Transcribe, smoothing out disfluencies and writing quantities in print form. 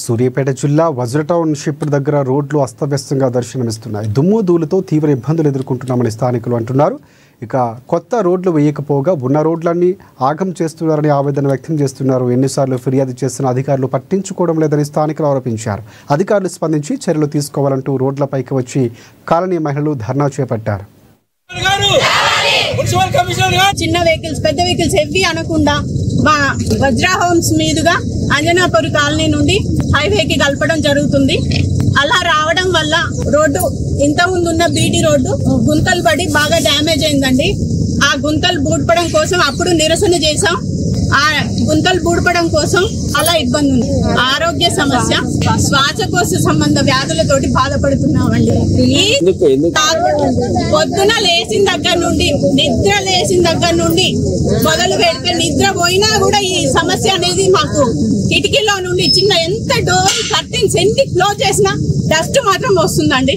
సూర్యాపేట జిల్లా వజ్ర టౌన్షిప్ దగ్గర రోడ్లు అస్తవ్యస్తంగా దర్శనమిస్తున్నాయి. దుమ్ము ధూళితో తీవ్ర ఇబ్బందులు ఎదుర్కొంటున్నామని స్థానికులు అంటున్నారు. ఇక కొత్త రోడ్లు వేయకపోగా ఉన్న రోడ్లన్నీ ఆగం చేస్తున్నారని ఆవేదన వ్యక్తం చేస్తున్నారు. ఎన్నిసార్లు ఫిర్యాదు చేసిన అధికారులు పట్టించుకోవడం లేదని స్థానికులు ఆరోపించారు. అధికారులు స్పందించి చర్యలు తీసుకోవాలంటూ రోడ్లపైకి వచ్చి కాలనీ మహిళలు ధర్నా చేపట్టారు. చిన్న వెహికల్స్ పెద్ద వెహికల్స్ హెవీ అనకుండా మా వజ్రా హోమ్స్ మీదుగా అంజనాపురి కాలనీ నుండి హైవేకి కలపడం జరుగుతుంది. అలా రావడం వల్ల రోడ్డు ఇంత ముందున్న బీటీ రోడ్డు గుంతలు పడి బాగా డ్యామేజ్ అయిందండి. ఆ గుంతలు బూడ్పడం కోసం అప్పుడు నిరసన చేశాం. ఆ గుంతలు బూడ్పడం కోసం అలా ఇబ్బంది ఉంది. ఆరోగ్య సమస్య, శ్వాసకోశ సంబంధ వ్యాధులతోటి బాధపడుతున్నామండి. పొద్దున లేచిన దగ్గర నుండి నిద్ర లేచిన దగ్గర నుండి మొదలు పెడితే నిద్ర పోయినా కూడా ఈ సమస్య అనేది మాకు కిటికీలో నుండి చిన్న ఎంత డోర్ కర్టెన్స్ ఎన్ని క్లోజ్ చేసినా డస్ట్ మాత్రం వస్తుందండి.